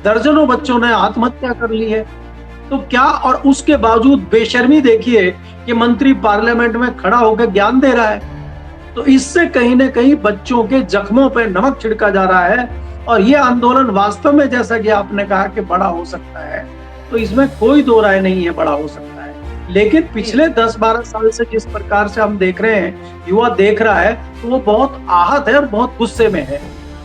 दर्जनों बच्चों ने आत्महत्या कर ली है। तो क्या, और उसके बावजूद बेशर्मी देखिए कि मंत्री पार्लियामेंट में खड़ा होकर ज्ञान दे रहा है। तो इससे कहीं ना कहीं बच्चों के जख्मों पर नमक छिड़का जा रहा है। और ये आंदोलन वास्तव में, जैसा कि आपने कहा, कि बड़ा हो सकता है, तो इसमें कोई दो राय नहीं है, बड़ा हो सकता है। लेकिन पिछले 10-12 साल से जिस प्रकार से हम देख रहे हैं, युवा देख रहा है, तो वो बहुत आहत है और बहुत गुस्से में है।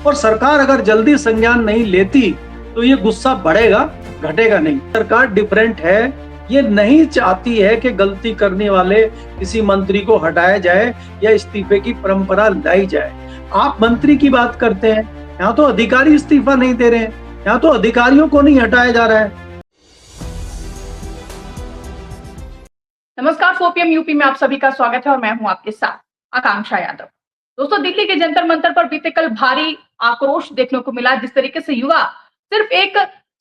और सरकार अगर जल्दी संज्ञान नहीं लेती तो ये गुस्सा बढ़ेगा, घटेगा नहीं। सरकार डिफरेंट है, ये नहीं चाहती है कि गलती करने वाले किसी मंत्री को हटाया जाए या इस्तीफे की परंपरा लाई जाए। आप मंत्री की बात करते हैं, यहाँ तो अधिकारी इस्तीफा नहीं दे रहे हैं, यहाँ तो अधिकारियों को नहीं हटाया जा रहा है। नमस्कार, 4 PM यूपी में आप सभी का स्वागत है और मैं हूं आपके साथ आकांक्षा यादव। दोस्तों, दिल्ली के जंतर मंतर पर बीते कल भारी आक्रोश देखने को मिला। जिस तरीके से युवा सिर्फ एक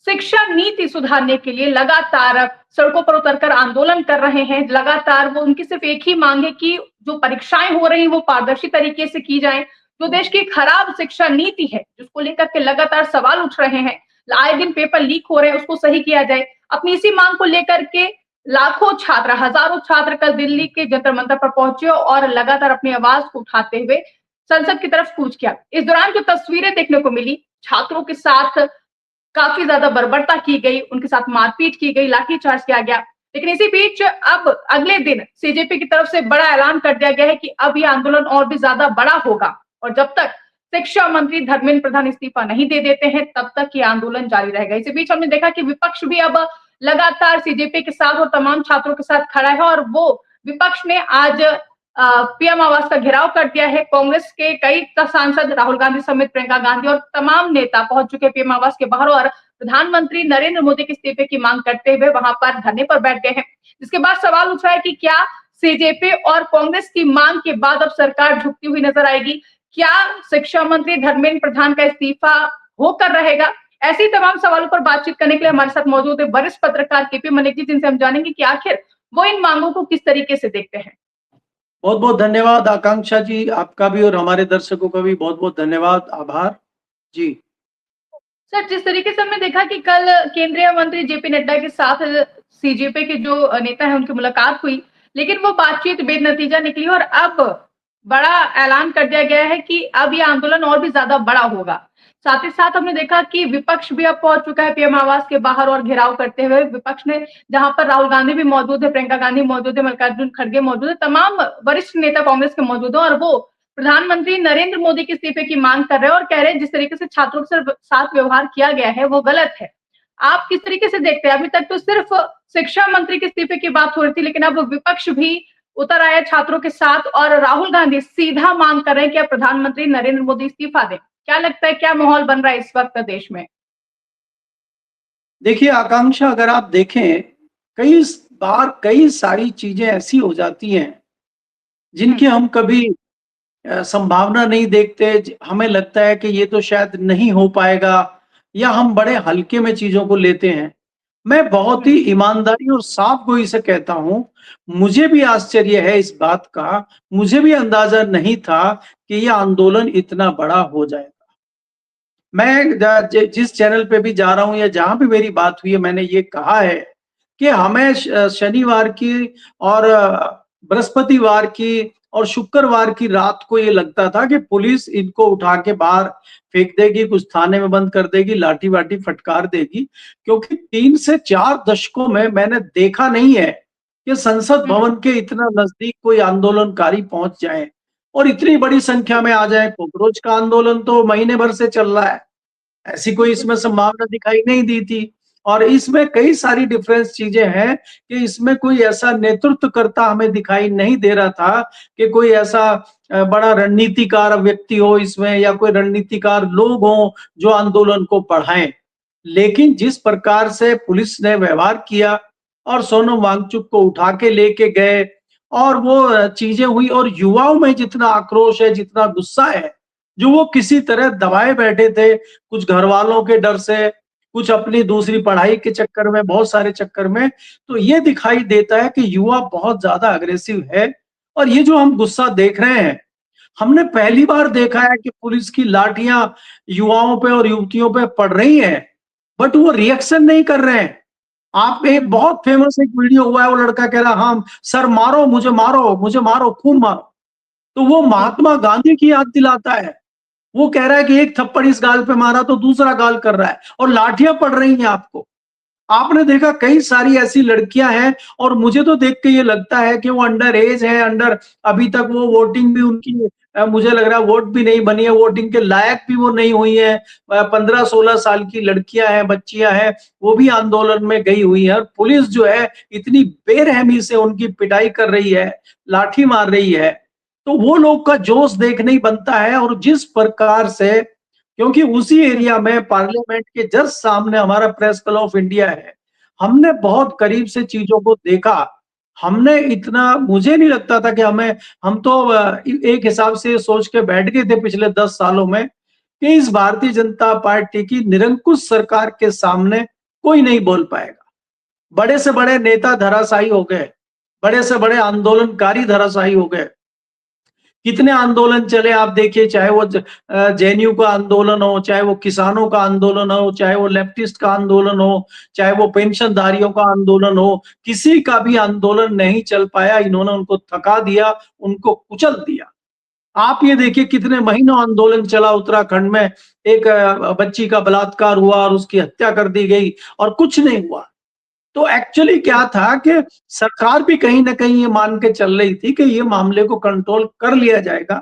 शिक्षा नीति सुधारने के लिए लगातार सड़कों पर उतरकर आंदोलन कर रहे हैं। लगातार वो उनकी सिर्फ एक ही मांग है कि जो परीक्षाएं हो रही वो पारदर्शी तरीके से की जाएं। जो देश की खराब शिक्षा नीति है, जिसको लेकर के लगातार सवाल उठ रहे हैं, आए दिन पेपर लीक हो रहे हैं, उसको सही किया जाए। अपनी इसी मांग को लेकर के लाखों छात्र, हजारों छात्र कल दिल्ली के जंतर मंतर पर पहुंचे और लगातार अपनी आवाज को उठाते हुए संसद की तरफ कूच किया। इस दौरान जो तस्वीरें देखने को मिली, छात्रों के साथ काफी ज्यादा बर्बरता की गई, उनके साथ मारपीट की गई, लाठीचार्ज किया गया। लेकिन इसी बीच अब अगले दिन सीजेपी की तरफ से बड़ा ऐलान कर दिया गया है कि अब यह आंदोलन और भी ज्यादा बड़ा होगा और जब तक शिक्षा मंत्री धर्मेंद्र प्रधान इस्तीफा नहीं दे देते हैं तब तक ये आंदोलन जारी रहेगा। इसी बीच हमने देखा कि विपक्ष भी अब लगातार सीजेपी के साथ और तमाम छात्रों के साथ खड़ा है और वो विपक्ष ने आज पीएम आवास का घेराव कर दिया है। कांग्रेस के कई सांसद राहुल गांधी समेत प्रियंका गांधी और तमाम नेता पहुंच चुके पीएम आवास के बाहर और प्रधानमंत्री नरेंद्र मोदी के इस्तीफे की मांग करते हुए वहां पर धरने पर बैठ गए हैं। जिसके बाद सवाल उठ रहा है कि क्या सीजेपी और कांग्रेस की मांग के बाद अब सरकार झुकती हुई नजर आएगी? क्या शिक्षा मंत्री धर्मेंद्र प्रधान का इस्तीफा होकर रहेगा? ऐसे ही तमाम सवालों पर बातचीत करने के लिए हमारे साथ मौजूद है वरिष्ठ पत्रकार केपी मलिक जी, जिनसे हम जानेंगे कि आखिर वो इन मांगों को किस तरीके से देखते हैं। बहुत बहुत धन्यवाद आकांक्षा जी, आपका भी और हमारे दर्शकों का भी बहुत बहुत धन्यवाद, आभार जी। सर, जिस तरीके से हमने देखा कि कल केंद्रीय मंत्री जेपी नड्डा के साथ सीजेपी के जो नेता है उनकी मुलाकात हुई, लेकिन वो बातचीत बेनतीजा निकली और अब बड़ा ऐलान कर दिया गया है कि अब यह आंदोलन और भी ज्यादा बड़ा होगा। साथ ही साथ हमने देखा कि विपक्ष भी अब पहुंच चुका है पीएम आवास के बाहर और घेराव करते हुए। विपक्ष ने, जहां पर राहुल गांधी भी मौजूद है, प्रियंका गांधी मौजूद है, मल्लिकार्जुन खड़गे मौजूद है, तमाम वरिष्ठ नेता कांग्रेस के मौजूद है और वो प्रधानमंत्री नरेंद्र मोदी के इस्तीफे की मांग कर रहे हैं और कह रहे हैं जिस तरीके से छात्रों के साथ व्यवहार किया गया है वो गलत है। आप किस तरीके से देखते हैं? अभी तक तो सिर्फ शिक्षा मंत्री के इस्तीफे की बात हो रही थी, लेकिन अब विपक्ष भी उतर आया छात्रों के साथ और राहुल गांधी सीधा मांग कर रहे हैं कि प्रधानमंत्री नरेंद्र मोदी इस्तीफा दें। क्या लगता है, क्या माहौल बन रहा है इस वक्त देश में? देखिए आकांक्षा, अगर आप देखें, कई बार कई सारी चीजें ऐसी हो जाती हैं जिनकी हम कभी संभावना नहीं देखते। हमें लगता है कि ये तो शायद नहीं हो पाएगा या हम बड़े हल्के में चीजों को लेते हैं। मैं बहुत ही ईमानदारी और साफ गोई से कहता हूं, मुझे भी आश्चर्य है इस बात का, मुझे भी अंदाजा नहीं था कि यह आंदोलन इतना बड़ा हो जाएगा। मैं जिस चैनल पे भी जा रहा हूं या जहां भी मेरी बात हुई है, मैंने ये कहा है कि हमें शनिवार की और बृहस्पतिवार की और शुक्रवार की रात को ये लगता था कि पुलिस इनको उठा के बाहर फेंक देगी, कुछ थाने में बंद कर देगी, लाठी वाठी फटकार देगी, क्योंकि 3 से 4 दशकों में मैंने देखा नहीं है कि संसद भवन के इतना नजदीक कोई आंदोलनकारी पहुंच जाए और इतनी बड़ी संख्या में आ जाए। कॉकरोच का आंदोलन तो महीने भर से चल रहा है, ऐसी कोई इसमें संभावना दिखाई नहीं दी थी। और इसमें कई सारी डिफरेंस चीजें हैं कि इसमें कोई ऐसा नेतृत्व करता हमें दिखाई नहीं दे रहा था कि कोई ऐसा बड़ा रणनीतिकार व्यक्ति हो इसमें या कोई रणनीतिकार लोग हों जो आंदोलन को बढ़ाएं। लेकिन जिस प्रकार से पुलिस ने व्यवहार किया और सोनम वांगचुक को उठा के लेके गए और वो चीजें हुई, और युवाओं में जितना आक्रोश है, जितना गुस्सा है, जो वो किसी तरह दबाए बैठे थे, कुछ घर वालों के डर से, कुछ अपनी दूसरी पढ़ाई के चक्कर में, बहुत सारे चक्कर में, तो ये दिखाई देता है कि युवा बहुत ज्यादा अग्रेसिव है। और ये जो हम गुस्सा देख रहे हैं, हमने पहली बार देखा है कि पुलिस की लाठियां युवाओं पे और युवतियों पे पड़ रही हैं। बट वो रिएक्शन नहीं कर रहे हैं। आप एक बहुत फेमस एक वीडियो हुआ है, वो लड़का कह रहा हाँ सर मारो मुझे मारो खूब मारो। तो वो महात्मा गांधी की याद दिलाता है। वो कह रहा है कि एक थप्पड़ इस गाल पे मारा तो दूसरा गाल कर रहा है और लाठियां पड़ रही हैं आपको। आपने देखा कई सारी ऐसी लड़कियां हैं और मुझे तो देख के ये लगता है कि वो अंडर एज है, अंडर अभी तक वो वोटिंग भी उनकी मुझे लग रहा है वोट भी नहीं बनी है, वोटिंग के लायक भी वो नहीं हुई है। 15-16 साल की लड़कियां हैं, बच्चियां हैं, वो भी आंदोलन में गई हुई है। और पुलिस जो है इतनी बेरहमी से उनकी पिटाई कर रही है, लाठी मार रही है। तो वो लोग का जोश देखने ही बनता है। और जिस प्रकार से, क्योंकि उसी एरिया में पार्लियामेंट के जस्ट सामने हमारा प्रेस क्लब ऑफ इंडिया है, हमने बहुत करीब से चीजों को देखा। हमने इतना, मुझे नहीं लगता था कि हम तो एक हिसाब से सोच के बैठ गए थे पिछले 10 सालों में कि इस भारतीय जनता पार्टी की निरंकुश सरकार के सामने कोई नहीं बोल पाएगा। बड़े से बड़े नेता धराशायी हो गए, बड़े से बड़े आंदोलनकारी धराशायी हो गए। कितने आंदोलन चले आप देखिए, चाहे वो जेएनयू का आंदोलन हो, चाहे वो किसानों का आंदोलन हो, चाहे वो लेफ्टिस्ट का आंदोलन हो, चाहे वो पेंशनधारियों का आंदोलन हो, किसी का भी आंदोलन नहीं चल पाया। इन्होंने उनको थका दिया, उनको कुचल दिया। आप ये देखिए कितने महीनों आंदोलन चला उत्तराखंड में, एक बच्ची का बलात्कार हुआ और उसकी हत्या कर दी गई और कुछ नहीं हुआ। तो एक्चुअली क्या था कि सरकार भी कहीं ना कहीं ये मान के चल रही थी कि ये मामले को कंट्रोल कर लिया जाएगा।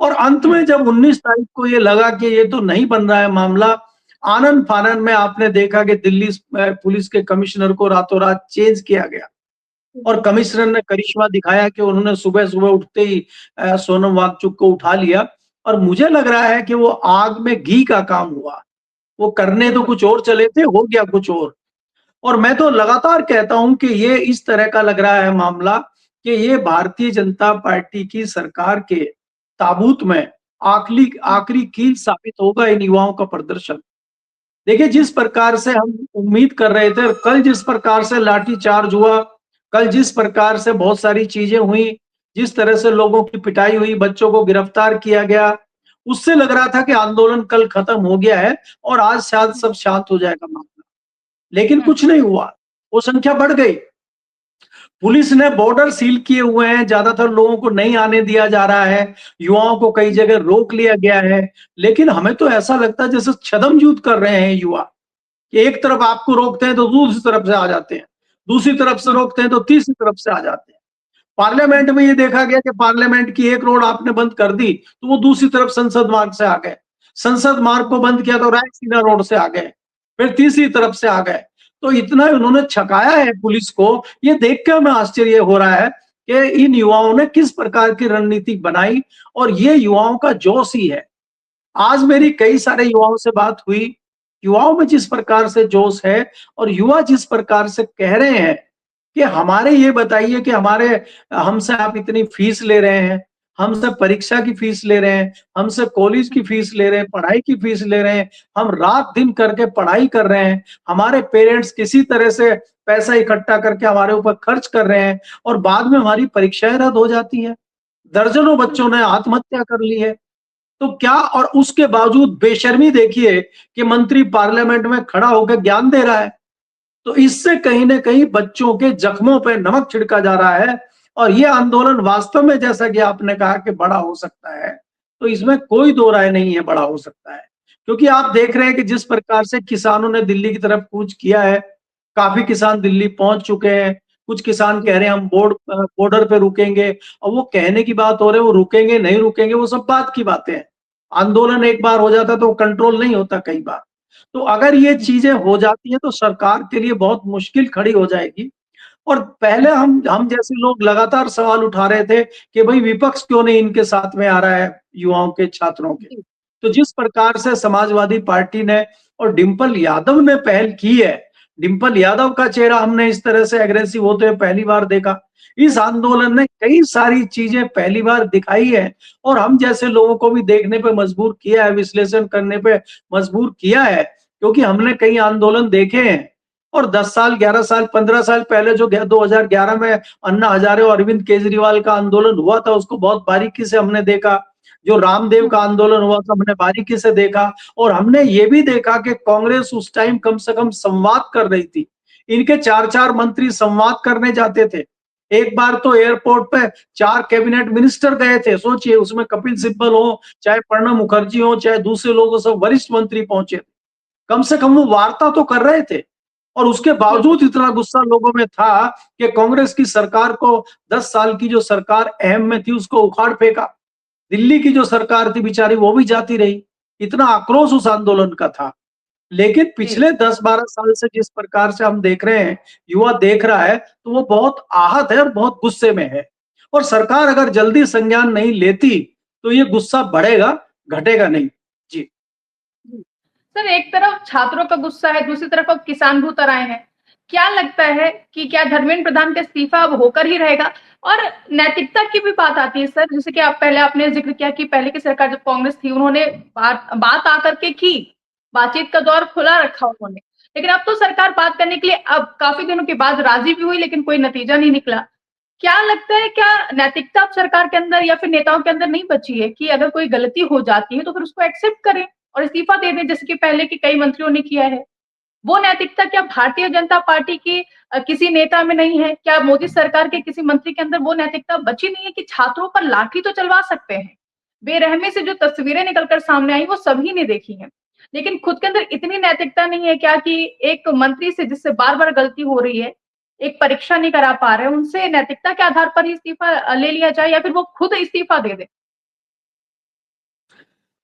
और अंत में जब 19 तारीख को ये लगा कि ये तो नहीं बन रहा है मामला, आनन फानन में आपने देखा कि दिल्ली पुलिस के कमिश्नर को रातों रात चेंज किया गया और कमिश्नर ने करिश्मा दिखाया कि उन्होंने सुबह सुबह उठते ही सोनम वांगचुक को उठा लिया। और मुझे लग रहा है कि वो आग में घी का काम हुआ। वो करने तो कुछ और चले थे, हो गया कुछ और मैं तो लगातार कहता हूं कि ये इस तरह का लग रहा है मामला कि ये भारतीय जनता पार्टी की सरकार के ताबूत में आखिरी आखिरी कील साबित होगा इन युवाओं का प्रदर्शन। देखिए जिस प्रकार से हम उम्मीद कर रहे थे, कल जिस प्रकार से लाठीचार्ज हुआ, कल जिस प्रकार से बहुत सारी चीजें हुई, जिस तरह से लोगों की पिटाई हुई, बच्चों को गिरफ्तार किया गया, उससे लग रहा था कि आंदोलन कल खत्म हो गया है और आज शायद सब शांत हो जाएगा मामला। लेकिन कुछ नहीं हुआ, वो संख्या बढ़ गई। पुलिस ने बॉर्डर सील किए हुए हैं, ज्यादातर लोगों को नहीं आने दिया जा रहा है, युवाओं को कई जगह रोक लिया गया है। लेकिन हमें तो ऐसा लगता है जैसे छदम युद्ध कर रहे हैं युवा, कि एक तरफ आपको रोकते हैं तो दूसरी तरफ से आ जाते हैं, दूसरी तरफ से रोकते हैं तो तीसरी तरफ से आ जाते हैं। पार्लियामेंट में ये देखा गया कि पार्लियामेंट की एक रोड आपने बंद कर दी तो वो दूसरी तरफ संसद मार्ग से आ गए, संसद मार्ग को बंद किया तो रायसीना रोड से आ गए, फिर तीसरी तरफ से आ गए। तो इतना उन्होंने छकाया है पुलिस को, ये देख के हमें आश्चर्य हो रहा है कि इन युवाओं ने किस प्रकार की रणनीति बनाई और ये युवाओं का जोश ही है। आज मेरी कई सारे युवाओं से बात हुई, युवाओं में जिस प्रकार से जोश है और युवा जिस प्रकार से कह रहे हैं कि हमारे ये बताइए कि हमारे हमसे आप इतनी फीस ले रहे हैं, हमसे परीक्षा की फीस ले रहे हैं, हमसे कॉलेज की फीस ले रहे हैं, पढ़ाई की फीस ले रहे हैं, हम रात दिन करके पढ़ाई कर रहे हैं, हमारे पेरेंट्स किसी तरह से पैसा इकट्ठा करके हमारे ऊपर खर्च कर रहे हैं और बाद में हमारी परीक्षाएं रद्द हो जाती हैं। दर्जनों बच्चों ने आत्महत्या कर ली है। तो क्या, और उसके बावजूद बेशर्मी देखिए कि मंत्री पार्लियामेंट में खड़ा होकर ज्ञान दे रहा है। तो इससे कहीं ना कहीं बच्चों के जख्मों पे नमक छिड़का जा रहा है। और ये आंदोलन वास्तव में जैसा कि आपने कहा कि बड़ा हो सकता है, तो इसमें कोई दो राय नहीं है, बड़ा हो सकता है। क्योंकि आप देख रहे हैं कि जिस प्रकार से किसानों ने दिल्ली की तरफ कूच किया है, काफी किसान दिल्ली पहुंच चुके हैं। कुछ किसान कह रहे हैं हम बॉर्डर पे रुकेंगे, और वो कहने की बात हो रही है, वो रुकेंगे नहीं रुकेंगे वो सब बात की बातें हैं। आंदोलन एक बार हो जाता तो कंट्रोल नहीं होता कई बार। तो अगर ये चीजें हो जाती हैं तो सरकार के लिए बहुत मुश्किल खड़ी हो जाएगी। और पहले हम जैसे लोग लगातार सवाल उठा रहे थे कि भाई विपक्ष क्यों नहीं इनके साथ में आ रहा है, युवाओं के, छात्रों के। तो जिस प्रकार से समाजवादी पार्टी ने और डिंपल यादव ने पहल की है, डिंपल यादव का चेहरा हमने इस तरह से एग्रेसिव होते हुए पहली बार देखा। इस आंदोलन ने कई सारी चीजें पहली बार दिखाई है और हम जैसे लोगों को भी देखने पे मजबूर किया है, विश्लेषण करने पे मजबूर किया है, क्योंकि हमने कई आंदोलन देखे हैं। और 10 साल, 11 साल, 15 साल पहले जो 2011 में अन्ना हजारे और अरविंद केजरीवाल का आंदोलन हुआ था, उसको बहुत बारीकी से हमने देखा। जो रामदेव का आंदोलन हुआ था हमने बारीकी से देखा, और हमने ये भी देखा कि कांग्रेस उस टाइम कम से कम संवाद कर रही थी। इनके 4-4 मंत्री संवाद करने जाते थे। एक बार तो एयरपोर्ट पे 4 कैबिनेट मिनिस्टर गए थे, सोचिए, उसमें कपिल सिब्बल हो, चाहे प्रणब मुखर्जी हो, चाहे दूसरे लोग, सब वरिष्ठ मंत्री पहुंचे। कम से कम वो वार्ता तो कर रहे थे, और उसके बावजूद इतना गुस्सा लोगों में था कि कांग्रेस की सरकार को, 10 साल की जो सरकार अहम में थी, उसको उखाड़ फेंका। दिल्ली की जो सरकार थी बेचारी, वो भी जाती रही। इतना आक्रोश उस आंदोलन का था। लेकिन पिछले 10-12 साल से जिस प्रकार से हम देख रहे हैं, युवा देख रहा है, तो वो बहुत आहत है और बहुत गुस्से में है। और सरकार अगर जल्दी संज्ञान नहीं लेती तो ये गुस्सा बढ़ेगा, घटेगा नहीं। जी। सर, एक तरफ छात्रों का गुस्सा है, दूसरी तरफ अब किसान भूतर आए हैं। क्या लगता है कि क्या धर्मेंद्र प्रधान का इस्तीफा अब होकर ही रहेगा? और नैतिकता की भी बात आती है सर, जैसे कि आप पहले आपने जिक्र किया कि पहले की सरकार जब कांग्रेस थी, उन्होंने बात आकर के की, बातचीत का दौर खुला रखा उन्होंने। लेकिन अब तो सरकार बात करने के लिए अब काफी दिनों के बाद राजी भी हुई, लेकिन कोई नतीजा नहीं निकला। क्या लगता है, क्या नैतिकता अब सरकार के अंदर या फिर नेताओं के अंदर नहीं बची है कि अगर कोई गलती हो जाती है तो फिर उसको एक्सेप्ट करें और इस्तीफा दे दें, जैसे कि पहले के कई मंत्रियों ने किया है? वो नैतिकता क्या भारतीय जनता पार्टी की किसी नेता में नहीं है? क्या मोदी सरकार के किसी मंत्री के अंदर वो नैतिकता बची नहीं है कि छात्रों पर लाठी तो चलवा सकते हैं? बेरहमी से जो तस्वीरें निकलकर सामने आई वो सभी ने देखी हैं। लेकिन खुद के अंदर इतनी नैतिकता नहीं है क्या कि एक मंत्री से जिससे बार-बार गलती हो रही है, एक परीक्षा नहीं करा पा रहे हैं, उनसे नैतिकता के आधार पर ही इस्तीफा ले लिया जाए या फिर वो खुद इस्तीफा दे दें?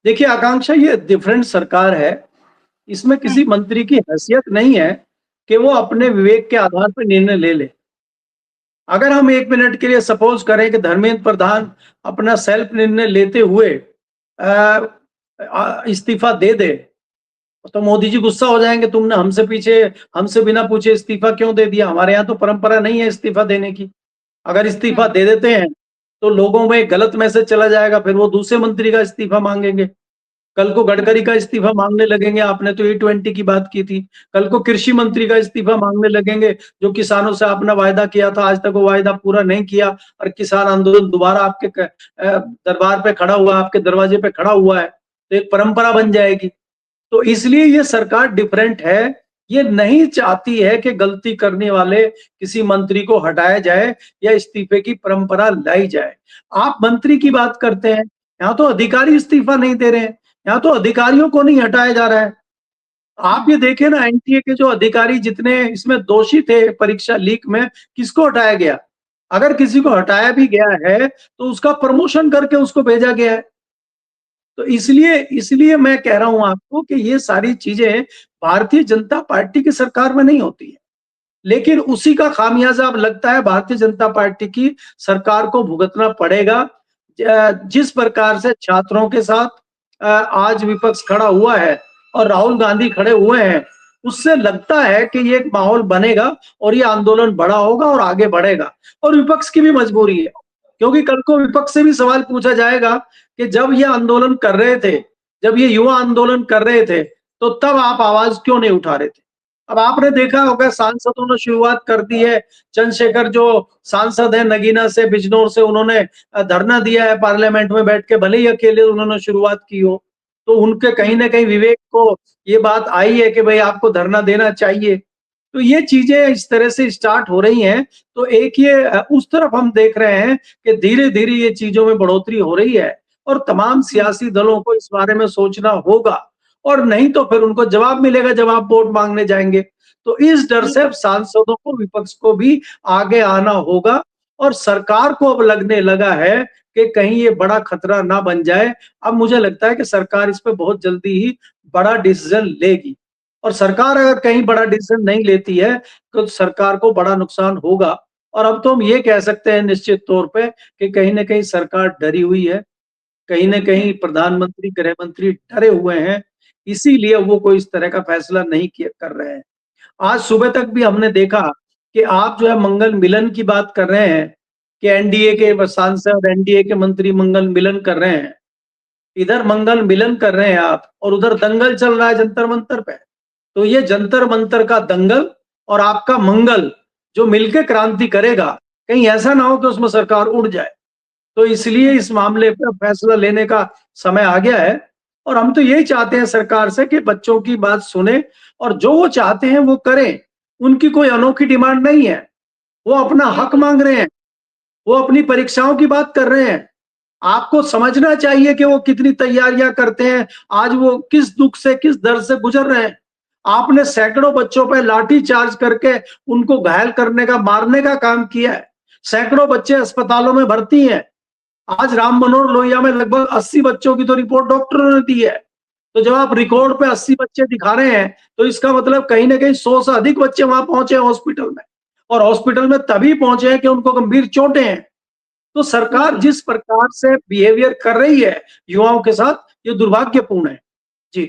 देखिए आकांक्षा, ये डिफरेंट सरकार है। इसमें किसी मंत्री की हैसियत नहीं है कि वो अपने विवेक के आधार पर निर्णय ले ले। अगर हम 1 मिनट के लिए सपोज करें कि धर्मेंद्र प्रधान अपना सेल्फ निर्णय लेते हुए इस्तीफा दे दे, तो मोदी जी गुस्सा हो जाएंगे, तुमने हमसे बिना पूछे इस्तीफा क्यों दे दिया। हमारे यहाँ तो परंपरा नहीं है इस्तीफा देने की। अगर इस्तीफा दे देते हैं तो लोगों में गलत मैसेज चला जाएगा, फिर वो दूसरे मंत्री का इस्तीफा मांगेंगे। कल को गडकरी का इस्तीफा मांगने लगेंगे, आपने तो E20 की बात की थी। कल को कृषि मंत्री का इस्तीफा मांगने लगेंगे, जो किसानों से आपने वायदा किया था, आज तक वो वायदा पूरा नहीं किया, और किसान आंदोलन दोबारा आपके दरबार पे खड़ा हुआ, आपके दरवाजे पे खड़ा हुआ है, तो एक परंपरा बन जाएगी। तो इसलिए ये सरकार डिफरेंट है। ये नहीं चाहती है कि गलती करने वाले किसी मंत्री को हटाया जाए या इस्तीफे की परंपरा लाई जाए। आप मंत्री की बात करते हैं, यहाँ तो अधिकारी इस्तीफा नहीं दे रहे हैं, यहाँ तो अधिकारियों को नहीं हटाया जा रहा है। आप ये देखें ना, एनटीए के जो अधिकारी जितने इसमें दोषी थे परीक्षा लीक में, किसको हटाया गया? अगर किसी को हटाया भी गया है तो उसका प्रमोशन करके उसको भेजा गया है। तो इसलिए इसलिए मैं कह रहा हूं आपको कि ये सारी चीजें भारतीय जनता पार्टी की सरकार में नहीं होती है, लेकिन उसी का खामियाजा अब लगता है भारतीय जनता पार्टी की सरकार को भुगतना पड़ेगा। जिस प्रकार से छात्रों के साथ आज विपक्ष खड़ा हुआ है और राहुल गांधी खड़े हुए हैं, उससे लगता है कि ये एक माहौल बनेगा और ये आंदोलन बड़ा होगा और आगे बढ़ेगा। और विपक्ष की भी मजबूरी है, क्योंकि कल को विपक्ष से भी सवाल पूछा जाएगा कि जब ये आंदोलन कर रहे थे, जब ये युवा आंदोलन कर रहे थे, तो तब आप आवाज क्यों नहीं उठा रहे थे? अब आपने देखा होगा सांसदों ने शुरुआत कर दी है। चंद्रशेखर जो सांसद है नगीना से, बिजनौर से, उन्होंने धरना दिया है पार्लियामेंट में बैठ के, भले ही अकेले उन्होंने शुरुआत की हो, तो उनके कहीं ना कहीं विवेक को ये बात आई है कि भाई आपको धरना देना चाहिए। तो ये चीजें इस तरह से स्टार्ट हो रही हैं। तो एक ये उस तरफ हम देख रहे हैं कि धीरे धीरे ये चीजों में बढ़ोतरी हो रही है, और तमाम सियासी दलों को इस बारे में सोचना होगा, और नहीं तो फिर उनको जवाब मिलेगा जब आप वोट मांगने जाएंगे। तो इस डर से अब सांसदों को, विपक्ष को भी आगे आना होगा, और सरकार को अब लगने लगा है कि कहीं ये बड़ा खतरा ना बन जाए। अब मुझे लगता है कि सरकार इस पे बहुत जल्दी ही बड़ा डिसीजन लेगी, और सरकार अगर कहीं बड़ा डिसीजन नहीं लेती है तो सरकार को बड़ा नुकसान होगा। और अब तो हम ये कह सकते हैं निश्चित तौर पे कि कहीं ना कहीं सरकार डरी हुई है, कहीं ना कहीं प्रधानमंत्री, गृह मंत्री डरे हुए हैं, इसीलिए वो कोई इस तरह का फैसला नहीं कर रहे हैं। आज सुबह तक भी हमने देखा कि आप जो है मंगल मिलन की बात कर रहे हैं कि एनडीए के सांसद, एनडीए के मंत्री मंगल मिलन कर रहे हैं। इधर मंगल मिलन कर रहे हैं आप, और उधर दंगल चल रहा है जंतर मंतर पे। तो ये जंतर मंतर का दंगल और आपका मंगल जो मिलकर क्रांति करेगा, कहीं ऐसा ना हो कि उसमें सरकार उड़ जाए। तो इसलिए इस मामले पर फैसला लेने का समय आ गया है और हम तो यही चाहते हैं सरकार से कि बच्चों की बात सुने और जो वो चाहते हैं वो करें। उनकी कोई अनोखी डिमांड नहीं है। वो अपना हक बिल्कुल। मांग रहे हैं, वो अपनी परीक्षाओं की बात कर रहे हैं। आपको समझना चाहिए कि वो कितनी तैयारियां करते हैं, आज वो किस दुख से, किस दर्द से गुजर रहे हैं। आपने सैकड़ों बच्चों पे लाठी चार्ज करके उनको घायल करने का, मारने का काम किया है। सैकड़ों बच्चे अस्पतालों में भर्ती हैं। आज राम मनोहर लोहिया में लगभग 80 बच्चों की तो रिपोर्ट डॉक्टरों ने दी है। तो जब आप रिकॉर्ड पे 80 बच्चे दिखा रहे हैं, तो इसका मतलब कहीं ना कहीं 100 से अधिक बच्चे वहां पहुंचे हैं हॉस्पिटल में, और हॉस्पिटल में तभी पहुंचे हैं कि उनको गंभीर चोटें हैं। तो सरकार बिल्कुल। जिस प्रकार से बिहेवियर कर रही है युवाओं के साथ, ये दुर्भाग्यपूर्ण है। जी।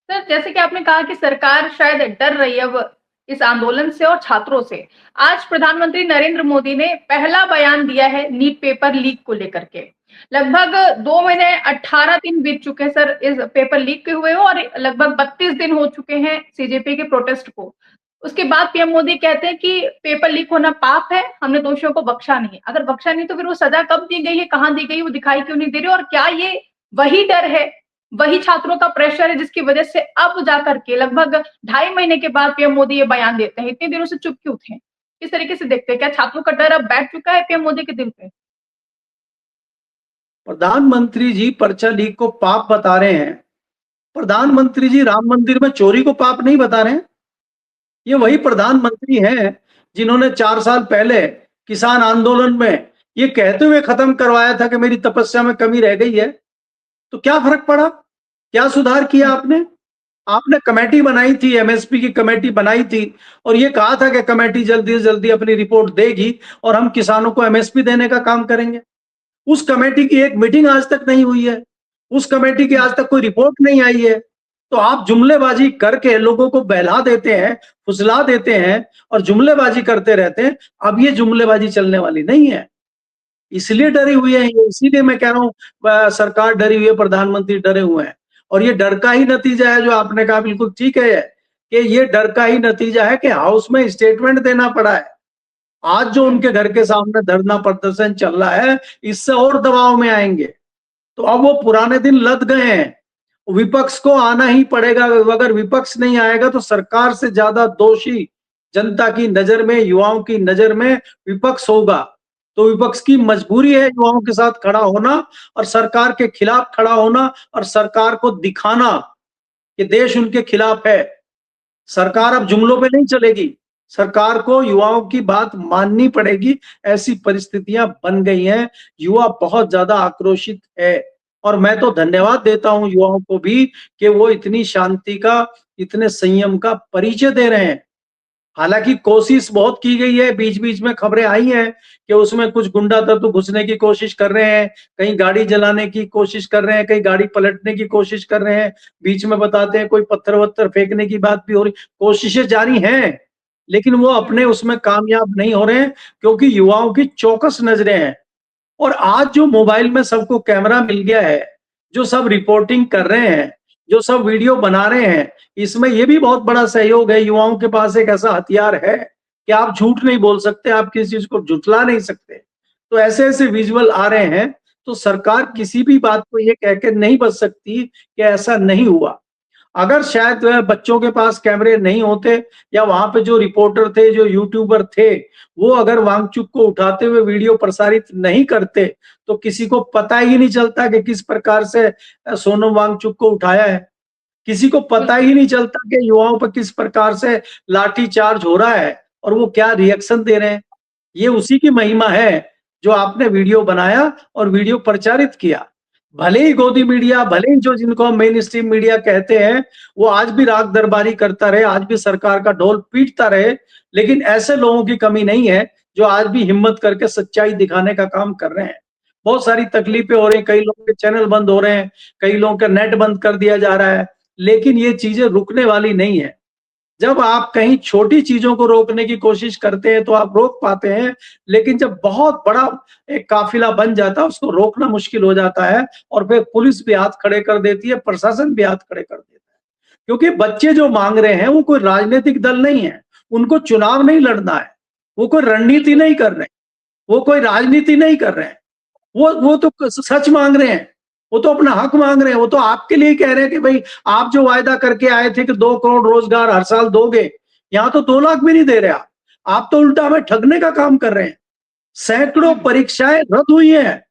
सर, जैसे कि आपने कहा कि सरकार शायद डर रही है अब इस आंदोलन से और छात्रों से। आज प्रधानमंत्री नरेंद्र मोदी ने पहला बयान दिया है नीट पेपर लीक को लेकर के। लगभग 2 महीने 18 दिन बीत चुके हैं सर इस पेपर लीक के हुए हो और लगभग 32 दिन हो चुके हैं सीजेपी के प्रोटेस्ट को। उसके बाद पीएम मोदी कहते हैं कि पेपर लीक होना पाप है, हमने दोषियों को बख्शा नहीं है। अगर बख्शा नहीं तो फिर वो सजा कब दी गई है, कहाँ दी गई, वो दिखाई क्यों नहीं दे रही? और क्या ये वही डर है, वही छात्रों का प्रेशर है जिसकी वजह से अब जाकर के लगभग 2.5 महीने के बाद पीएम मोदी ये बयान देते हैं? इतने दिनों से चुप क्यों थे? किस तरीके से देखते हैं? क्या छात्रों का डर अब बैठ चुका है पीएम मोदी के दिल पे? प्रधानमंत्री जी पर्चा लीक को पाप बता रहे हैं। प्रधानमंत्री जी राम मंदिर में चोरी को पाप नहीं बता रहे हैं। ये वही प्रधानमंत्री हैं जिन्होंने 4 साल पहले किसान आंदोलन में ये कहते हुए खत्म करवाया था कि मेरी तपस्या में कमी रह गई है। तो क्या फर्क पड़ा? क्या सुधार किया आपने? आपने कमेटी बनाई थी, एमएसपी की कमेटी बनाई थी और ये कहा था कि कमेटी जल्दी से जल्दी अपनी रिपोर्ट देगी और हम किसानों को एमएसपी देने का काम करेंगे। उस कमेटी की एक मीटिंग आज तक नहीं हुई है। उस कमेटी की आज तक कोई रिपोर्ट नहीं आई है। तो आप जुमलेबाजी करके लोगों को बहला देते हैं, फुसला देते हैं और जुमलेबाजी करते रहते हैं। अब ये जुमलेबाजी चलने वाली नहीं है। इसलिए डरी हुई है ये, इसीलिए मैं कह रहा हूँ सरकार डरी हुई है, प्रधानमंत्री डरे हुए हैं। और ये डर का ही नतीजा है, जो आपने कहा बिल्कुल ठीक है कि ये डर का ही नतीजा है कि हाउस में स्टेटमेंट देना पड़ा है। आज जो उनके घर के सामने धरना प्रदर्शन चल रहा है, इससे और दबाव में आएंगे। तो अब वो पुराने दिन लद गए हैं। विपक्ष को आना ही पड़ेगा। अगर विपक्ष नहीं आएगा तो सरकार से ज्यादा दोषी जनता की नजर में, युवाओं की नजर में विपक्ष होगा। तो विपक्ष की मजबूरी है युवाओं के साथ खड़ा होना और सरकार के खिलाफ खड़ा होना और सरकार को दिखाना कि देश उनके खिलाफ है। सरकार अब जुमलों पे नहीं चलेगी। सरकार को युवाओं की बात माननी पड़ेगी। ऐसी परिस्थितियां बन गई हैं। युवा बहुत ज्यादा आक्रोशित है और मैं तो धन्यवाद देता हूं युवाओं को भी कि वो इतनी शांति का, इतने संयम का परिचय दे रहे हैं। हालांकि कोशिश बहुत की गई है, बीच बीच में खबरें आई हैं कि उसमें कुछ गुंडा तत्व घुसने की कोशिश कर रहे हैं, कहीं गाड़ी जलाने की कोशिश कर रहे हैं, कहीं गाड़ी पलटने की कोशिश कर रहे हैं। बीच में बताते हैं कोई पत्थर वत्थर फेंकने की बात भी हो रही। कोशिशें जारी हैं, लेकिन वो अपने उसमें कामयाब नहीं हो रहे हैं क्योंकि युवाओं की चौकस नजरें हैं। और आज जो मोबाइल में सबको कैमरा मिल गया है, जो सब रिपोर्टिंग कर रहे हैं, जो सब वीडियो बना रहे हैं, इसमें ये भी बहुत बड़ा सहयोग है। युवाओं के पास एक ऐसा हथियार है कि आप झूठ नहीं बोल सकते, आप किसी चीज को झुठला नहीं सकते। तो ऐसे ऐसे विजुअल आ रहे हैं, तो सरकार किसी भी बात को ये कह के नहीं बच सकती कि ऐसा नहीं हुआ। अगर शायद बच्चों के पास कैमरे नहीं होते या वहां पे जो रिपोर्टर थे, जो यूट्यूबर थे, वो अगर वांगचुक को उठाते हुए वीडियो प्रसारित नहीं करते तो किसी को पता ही नहीं चलता कि किस प्रकार से सोनम वांगचुक को उठाया है। किसी को पता ही नहीं चलता कि युवाओं पर किस प्रकार से लाठी चार्ज हो रहा है और वो क्या रिएक्शन दे रहे हैं। ये उसी की महिमा है जो आपने वीडियो बनाया और वीडियो प्रचारित किया। भले ही गोदी मीडिया, भले ही जो जिनको हम मेन स्ट्रीम मीडिया कहते हैं, वो आज भी राग दरबारी करता रहे, आज भी सरकार का ढोल पीटता रहे, लेकिन ऐसे लोगों की कमी नहीं है जो आज भी हिम्मत करके सच्चाई दिखाने का काम कर रहे हैं। बहुत सारी तकलीफें हो रही, कई लोगों के चैनल बंद हो रहे हैं, कई लोगों का नेट बंद कर दिया जा रहा है, लेकिन ये चीजें रुकने वाली नहीं है। जब आप कहीं छोटी चीजों को रोकने की कोशिश करते हैं तो आप रोक पाते हैं, लेकिन जब बहुत बड़ा एक काफिला बन जाता है उसको रोकना मुश्किल हो जाता है और फिर पुलिस भी हाथ खड़े कर देती है, प्रशासन भी हाथ खड़े कर देता है। क्योंकि बच्चे जो मांग रहे हैं वो कोई राजनीतिक दल नहीं है, उनको चुनाव नहीं लड़ना है, वो कोई रणनीति नहीं कर रहे, वो कोई राजनीति नहीं कर रहे हैं। वो तो सच मांग रहे हैं, वो तो अपना हक मांग रहे हैं, वो तो आपके लिए कह रहे हैं कि भाई आप जो वायदा करके आए थे कि 2 करोड़ रोजगार हर साल दोगे, यहाँ तो 2 लाख भी नहीं दे रहे आप तो उल्टा हमें ठगने का काम कर रहे हैं। सैकड़ों परीक्षाएं रद्द हुई हैं।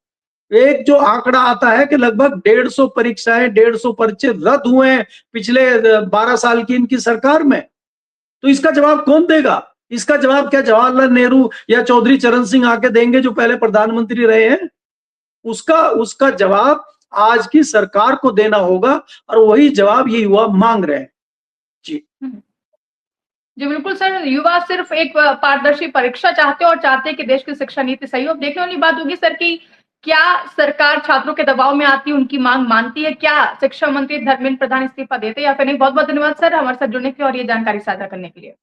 एक जो आंकड़ा आता है कि लगभग 150 परीक्षाएं, 150 पर्चे रद्द हुए हैं पिछले 12 साल की इनकी सरकार में। तो इसका जवाब कौन देगा? इसका जवाब क्या जवाहरलाल नेहरू या चौधरी चरण सिंह आके देंगे जो पहले प्रधानमंत्री रहे हैं? उसका जवाब आज की सरकार को देना होगा और वही जवाब ये युवा मांग रहे हैं। जी जी बिल्कुल सर, युवा सिर्फ एक पारदर्शी परीक्षा चाहते हैं और चाहते हैं कि देश की शिक्षा नीति सही हो। देखने वाली बात होगी सर कि क्या सरकार छात्रों के दबाव में आती है, उनकी मांग मानती है? क्या शिक्षा मंत्री धर्मेंद्र प्रधान इस्तीफा देते हैं या फिर नहीं? बहुत बहुत धन्यवाद सर हमारे साथ जुड़ने के लिए और ये जानकारी साझा करने के लिए।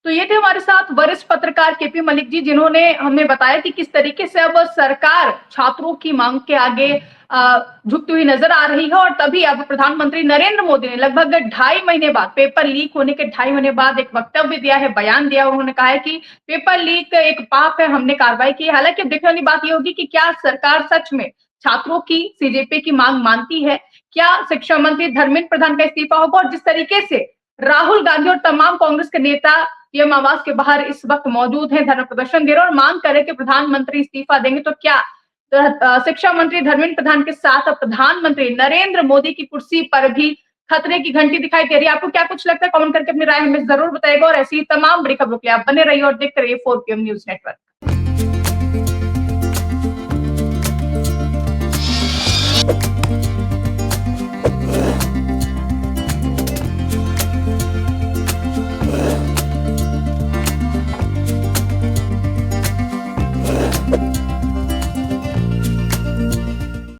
तो ये थे हमारे साथ वरिष्ठ पत्रकार केपी मलिक जी, जिन्होंने हमें बताया कि किस तरीके से अब सरकार छात्रों की मांग के आगे झुकती हुई नजर आ रही है और तभी अब प्रधानमंत्री नरेंद्र मोदी ने लगभग 2.5 महीने बाद, पेपर लीक होने के 2.5 महीने बाद एक वक्तव्य दिया है, बयान दिया। उन्होंने कहा है कि पेपर लीक एक पाप है, हमने कार्रवाई की। हालांकि अब देखने वाली बात यह होगी कि क्या सरकार सच में छात्रों की सीजेपी की मांग मानती है? क्या शिक्षा मंत्री धर्मेंद्र प्रधान का इस्तीफा होगा? और जिस तरीके से राहुल गांधी और तमाम कांग्रेस के नेता पीएम आवास के बाहर इस वक्त मौजूद हैं, धरना प्रदर्शन दे रहे हैं और मांग करे कि प्रधानमंत्री इस्तीफा देंगे, तो क्या शिक्षा मंत्री धर्मेंद्र प्रधान के साथ अब प्रधानमंत्री नरेंद्र मोदी की कुर्सी पर भी खतरे की घंटी दिखाई दे रही है? आपको क्या कुछ लगता है? कमेंट करके अपनी राय हमें जरूर बताइएगा और ऐसी तमाम बड़ी खबरों के लिए आप बने रहिए और देखते रहिए 4PM न्यूज नेटवर्क।